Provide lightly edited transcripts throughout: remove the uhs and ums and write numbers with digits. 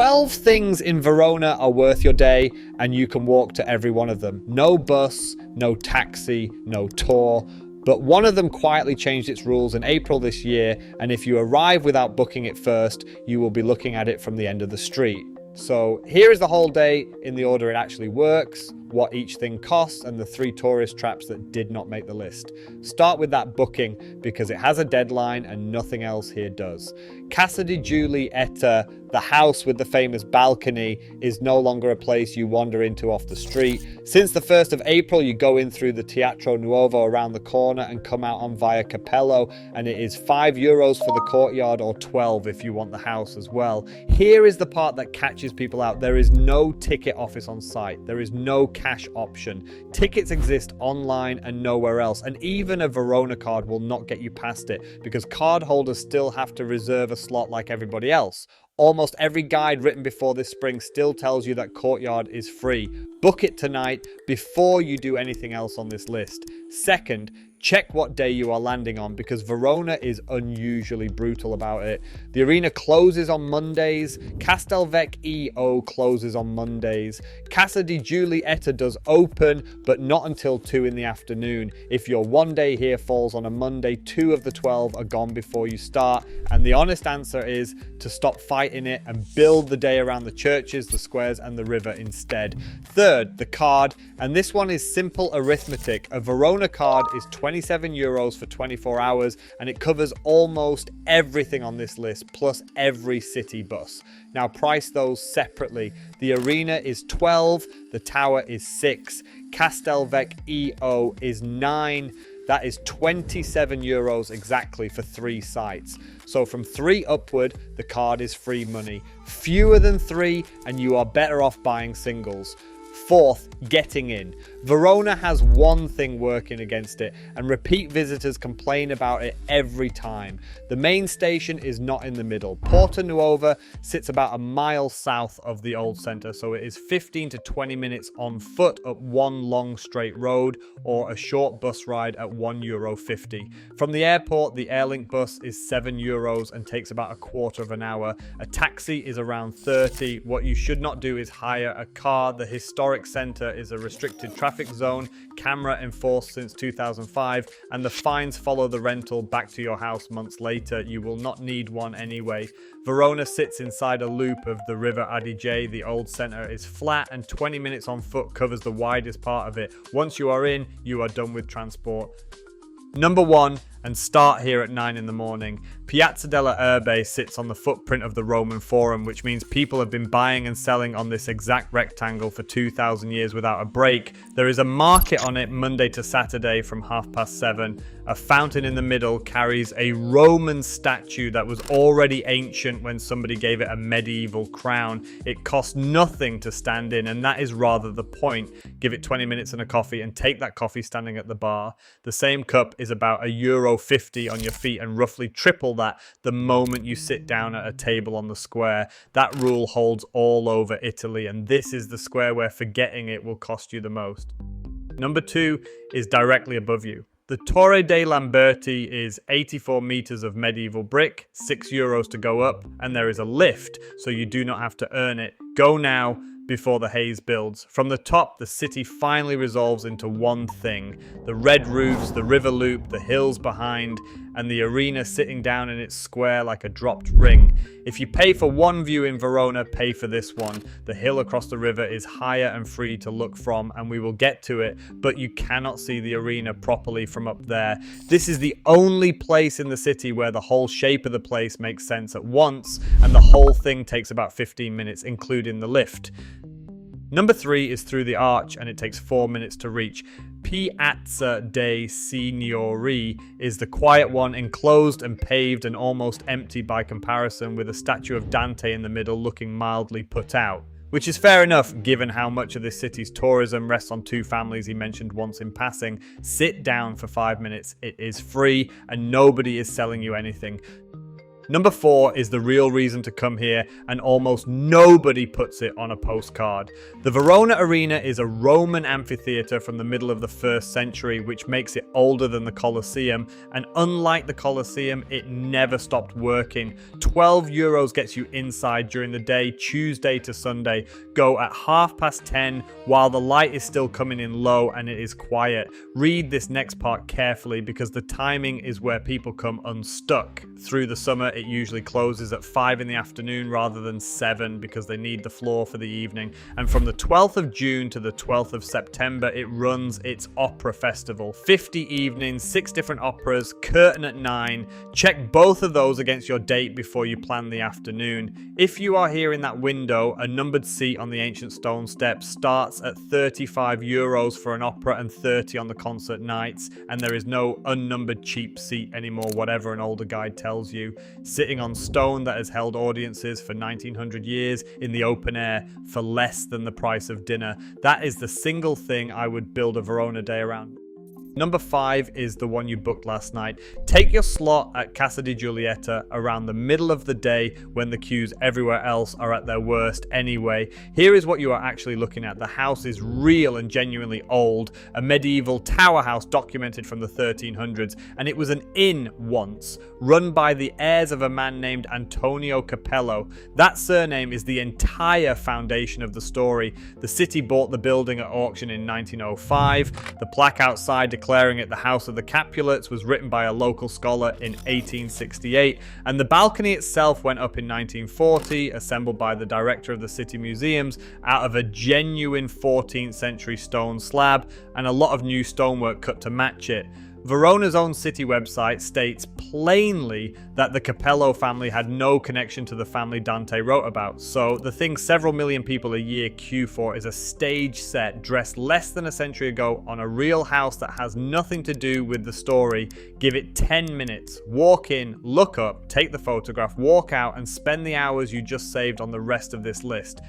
12 things in Verona are worth your day, and you can walk to every one of them. No bus, no taxi, no tour. But one of them quietly changed its rules in April this year, and if you arrive without booking it first, you will be looking at it from the end of the street. So here is the whole day in the order it actually works, what each thing costs, and the 3 tourist traps that did not make the list. Start with that booking because it has a deadline and nothing else here does. Casa di Giulietta, the house with the famous balcony, is no longer a place you wander into off the street. Since the 1st of April, you go in through the Teatro Nuovo around the corner and come out on Via Capello, and it is €5 for the courtyard or 12 if you want the house as well. Here is the part that catches people out. There is no ticket office on site. There is no cash option. Tickets exist online and nowhere else, and even a VeronaCard will not get you past it because card holders still have to reserve a slot like everybody else. Almost every guide written before this spring still tells you that courtyard is free. Book it tonight before you do anything else on this list. Second, check what day you are landing on because Verona is unusually brutal about it. The arena closes on Mondays, Castelvecchio closes on Mondays, Casa di Giulietta does open, but not until 2 in the afternoon. If your one day here falls on a Monday, 2 of the 12 are gone before you start, and the honest answer is to stop fighting it and build the day around the churches, the squares, and the river instead. Third, the card, and this one is simple arithmetic. A Verona card is €27 for 24 hours, and it covers almost everything on this list, plus every city bus. Now price those separately. The arena is 12, the tower is 6, Castelvecchio is 9. That is €27 exactly for 3 sites. So from 3 upward, the card is free money. Fewer than 3, and you are better off buying singles. Fourth, getting in. Verona has one thing working against it, and repeat visitors complain about it every time. The main station is not in the middle. Porta Nuova sits about a mile south of the old centre, so it is 15 to 20 minutes on foot up one long straight road, or a short bus ride at €1.50. From the airport, the Airlink bus is €7 and takes about a quarter of an hour. A taxi is around 30. What you should not do is hire a car. The historic centre is a restricted traffic zone, camera enforced since 2005, and the fines follow the rental back to your house months later. You will not need one anyway. Verona sits inside a loop of the river Adige. The old centre is flat, and 20 minutes on foot covers the widest part of it. Once you are in, you are done with transport. Number 1, and start here at 9 in the morning. Piazza delle Erbe sits on the footprint of the Roman Forum, which means people have been buying and selling on this exact rectangle for 2,000 years without a break. There is a market on it Monday to Saturday from 7:30. A fountain in the middle carries a Roman statue that was already ancient when somebody gave it a medieval crown. It costs nothing to stand in, and that is rather the point. Give it 20 minutes and a coffee, and take that coffee standing at the bar. The same cup is about €1.50 on your feet, and roughly triple that the moment you sit down at a table on the square. That rule holds all over Italy, and this is the square where forgetting it will cost you the most. Number 2 is directly above you. The Torre dei Lamberti is 84 meters of medieval brick, €6 to go up, and there is a lift, so you do not have to earn it. Go now before the haze builds. From the top, the city finally resolves into one thing. The red roofs, the river loop, the hills behind, and the arena sitting down in its square like a dropped ring. If you pay for one view in Verona, pay for this one. The hill across the river is higher and free to look from, and we will get to it, but you cannot see the arena properly from up there. This is the only place in the city where the whole shape of the place makes sense at once, and the whole thing takes about 15 minutes, including the lift. Number 3 is through the arch, and it takes 4 minutes to reach. Piazza dei Signori is the quiet one, enclosed and paved and almost empty by comparison, with a statue of Dante in the middle looking mildly put out. Which is fair enough given how much of this city's tourism rests on 2 families he mentioned once in passing. Sit down for 5 minutes, it is free, and nobody is selling you anything. Number 4 is the real reason to come here, and almost nobody puts it on a postcard. The Verona Arena is a Roman amphitheatre from the middle of the 1st century, which makes it older than the Colosseum, and unlike the Colosseum, it never stopped working. €12 gets you inside during the day, Tuesday to Sunday. Go at 10:30 while the light is still coming in low and it is quiet. Read this next part carefully because the timing is where people come unstuck. Through the summer, it usually closes at 5 in the afternoon rather than 7 because they need the floor for the evening. And from the 12th of June to the 12th of September, it runs its opera festival. 50 evenings, 6 different operas, curtain at 9. Check both of those against your date before you plan the afternoon. If you are here in that window, a numbered seat on the ancient stone steps starts at €35 for an opera and 30 on the concert nights, and there is no unnumbered cheap seat anymore, whatever an older guide tells you. Sitting on stone that has held audiences for 1900 years in the open air for less than the price of dinner. That is the single thing I would build a Verona day around. Number 5 is the one you booked last night. Take your slot at Casa di Giulietta around the middle of the day when the queues everywhere else are at their worst anyway. Here is what you are actually looking at. The house is real and genuinely old, a medieval tower house documented from the 1300s, and it was an inn once, run by the heirs of a man named Antonio Capello. That surname is the entire foundation of the story. The city bought the building at auction in 1905. The plaque outside declaring it the House of the Capulets was written by a local scholar in 1868, and the balcony itself went up in 1940, assembled by the director of the city museums out of a genuine 14th century stone slab and a lot of new stonework cut to match it. Verona's own city website states plainly that the Capello family had no connection to the family Dante wrote about, so the thing several million people a year queue for is a stage set dressed less than a century ago on a real house that has nothing to do with the story. Give it 10 minutes, walk in, look up, take the photograph, walk out, and spend the hours you just saved on the rest of this list.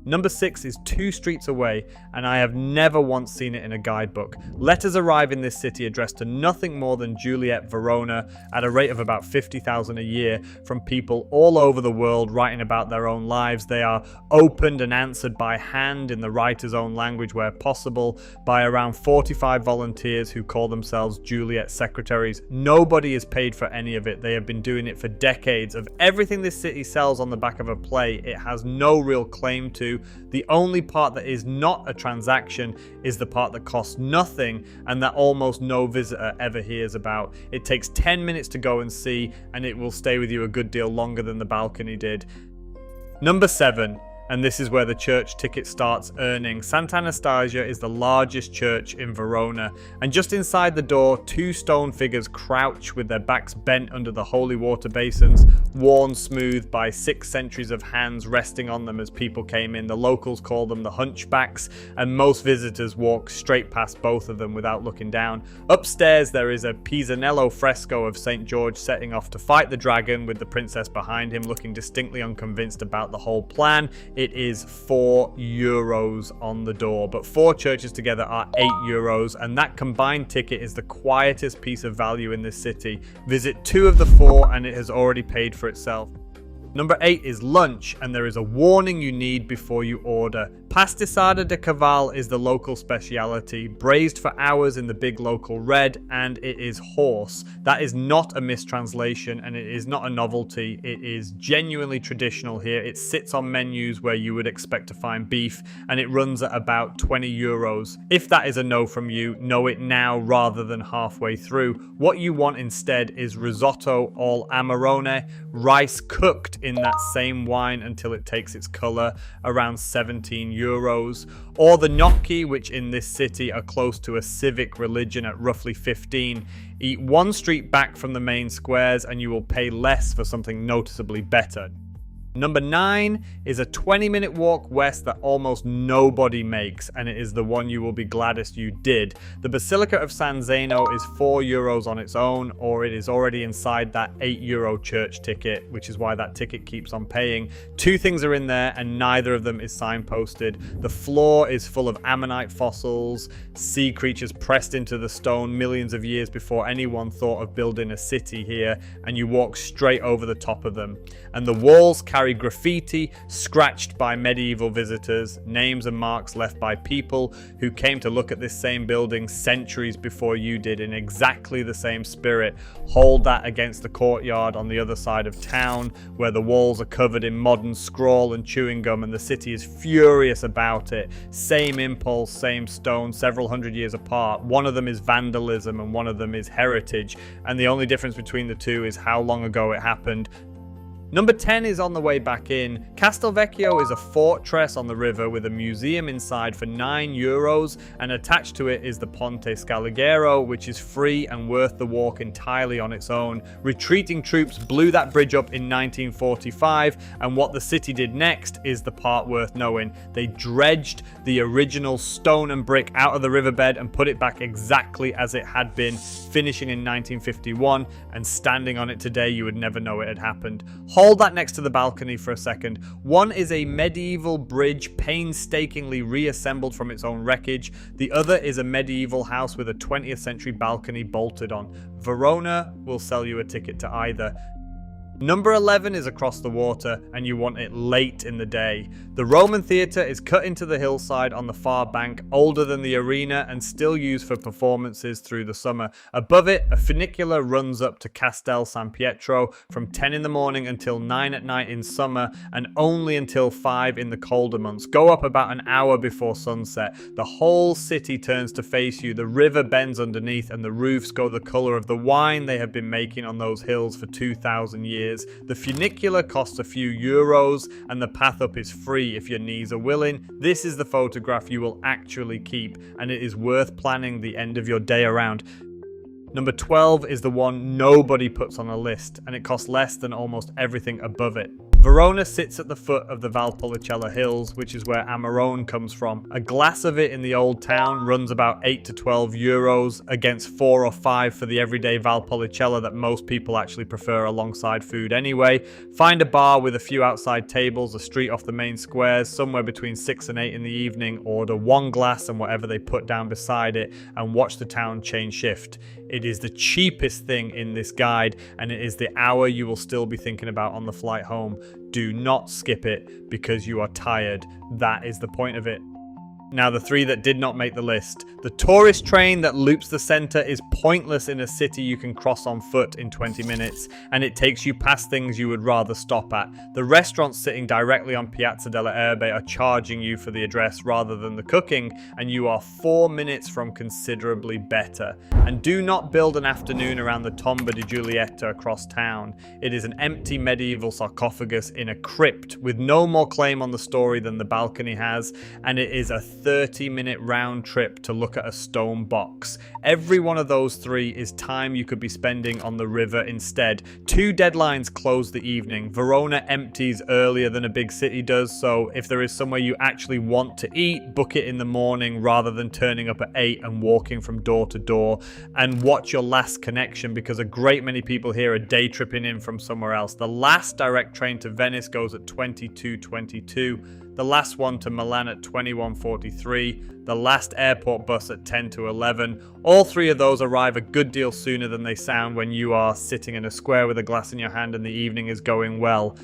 Number 6 is 2 streets away, and I have never once seen it in a guidebook. Letters arrive in this city addressed to nothing more than Juliet, Verona, at a rate of about 50,000 a year from people all over the world writing about their own lives. They are opened and answered by hand in the writer's own language where possible by around 45 volunteers who call themselves Juliet secretaries. Nobody is paid for any of it. They have been doing it for decades. Of everything this city sells on the back of a play, it has no real claim to. The only part that is not a transaction is the part that costs nothing and that almost no visitor ever hears about. It takes 10 minutes to go and see, and it will stay with you a good deal longer than the balcony did. Number 7. And this is where the church ticket starts earning. Sant'Anastasia is the largest church in Verona, and just inside the door, 2 stone figures crouch with their backs bent under the holy water basins, worn smooth by 6 centuries of hands resting on them as people came in. The locals call them the hunchbacks, and most visitors walk straight past both of them without looking down. Upstairs there is a Pisanello fresco of St. George setting off to fight the dragon with the princess behind him looking distinctly unconvinced about the whole plan. It is €4 on the door, but 4 churches together are €8, and that combined ticket is the quietest piece of value in this city. Visit 2 of the 4 and it has already paid for itself. Number 8 is lunch, and there is a warning you need before you order. Pastisada de Caval is the local speciality, braised for hours in the big local red, and it is horse. That is not a mistranslation, and it is not a novelty. It is genuinely traditional here. It sits on menus where you would expect to find beef, and it runs at about €20. If that is a no from you, know it now rather than halfway through. What you want instead is risotto al amarone, rice cooked in that same wine until it takes its color, around €17, or the gnocchi, which in this city are close to a civic religion at roughly 15. Eat 1 street back from the main squares and you will pay less for something noticeably better. Number 9 is a 20-minute walk west that almost nobody makes, and it is the one you will be gladdest you did. The Basilica of San Zeno is €4 on its own, or it is already inside that €8 church ticket, which is why that ticket keeps on paying. 2 things are in there, and neither of them is signposted. The floor is full of ammonite fossils, sea creatures pressed into the stone millions of years before anyone thought of building a city here, and you walk straight over the top of them. And the walls carry graffiti scratched by medieval visitors, names and marks left by people who came to look at this same building centuries before you did in exactly the same spirit. Hold that against the courtyard on the other side of town, where the walls are covered in modern scrawl and chewing gum, and the city is furious about it. Same impulse, same stone, several hundred years apart. One of them is vandalism and one of them is heritage, and the only difference between the two is how long ago it happened. Number 10 is on the way back in. Castelvecchio is a fortress on the river with a museum inside for €9, and attached to it is the Ponte Scaligero, which is free and worth the walk entirely on its own. Retreating troops blew that bridge up in 1945, and what the city did next is the part worth knowing. They dredged the original stone and brick out of the riverbed and put it back exactly as it had been, finishing in 1951, and standing on it today you would never know it had happened. Hold that next to the balcony for a second. One is a medieval bridge painstakingly reassembled from its own wreckage. The other is a medieval house with a 20th century balcony bolted on. Verona will sell you a ticket to either. Number 11 is across the water, and you want it late in the day. The Roman theatre is cut into the hillside on the far bank, older than the arena and still used for performances through the summer. Above it, a funicular runs up to Castel San Pietro from 10 in the morning until 9 at night in summer, and only until 5 in the colder months. Go up about an hour before sunset. The whole city turns to face you, the river bends underneath, and the roofs go the colour of the wine they have been making on those hills for 2,000 years. The funicular costs a few euros, and the path up is free if your knees are willing. This is the photograph you will actually keep, and it is worth planning the end of your day around. Number 12 is the one nobody puts on a list, and it costs less than almost everything above it. Verona sits at the foot of the Valpolicella Hills, which is where Amarone comes from. A glass of it in the old town runs about 8 to 12 euros, against 4 or 5 for the everyday Valpolicella that most people actually prefer alongside food anyway. Find a bar with a few outside tables, a street off the main squares, somewhere between 6 and 8 in the evening. Order one glass and whatever they put down beside it, and watch the town change shift. It is the cheapest thing in this guide, and it is the hour you will still be thinking about on the flight home. Do not skip it because you are tired. That is the point of it. Now, the 3 that did not make the list. The tourist train that loops the center is pointless in a city you can cross on foot in 20 minutes, and it takes you past things you would rather stop at. The restaurants sitting directly on Piazza delle Erbe are charging you for the address rather than the cooking, and you are 4 minutes from considerably better. And do not build an afternoon around the Casa di Giulietta across town. It is an empty medieval sarcophagus in a crypt with no more claim on the story than the balcony has, and it is a 30-minute round trip to look at a stone box. Every one of those 3 is time you could be spending on the river instead. 2 deadlines close the evening. Verona empties earlier than a big city does, so if there is somewhere you actually want to eat, book it in the morning rather than turning up at 8 and walking from door to door. And watch your last connection, because a great many people here are day tripping in from somewhere else. The last direct train to Venice goes at 22:22. The last one to Milan at 21:43, the last airport bus at 10 to 11. All 3 of those arrive a good deal sooner than they sound when you are sitting in a square with a glass in your hand and the evening is going well.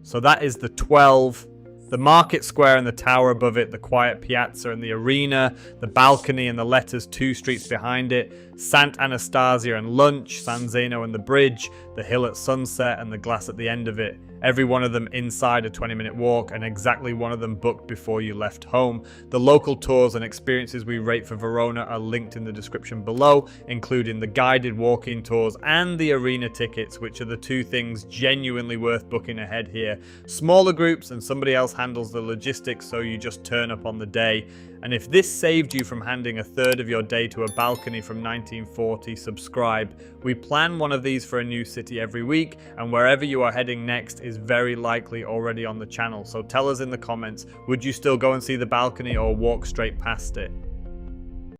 So that is the 12. The market square and the tower above it, the quiet piazza and the arena, the balcony and the letters 2 streets behind it, Sant' Anastasia and lunch, San Zeno and the bridge, the hill at sunset and the glass at the end of it. Every one of them inside a 20-minute walk, and exactly one of them booked before you left home. The local tours and experiences we rate for Verona are linked in the description below, including the guided walk-in tours and the arena tickets, which are the 2 things genuinely worth booking ahead here. Smaller groups and somebody else handles the logistics, so you just turn up on the day. And if this saved you from handing a third of your day to a balcony from 1940, subscribe. We plan one of these for a new city every week, and wherever you are heading next is is very likely already on the channel, so tell us in the comments, would you still go and see the balcony or walk straight past it?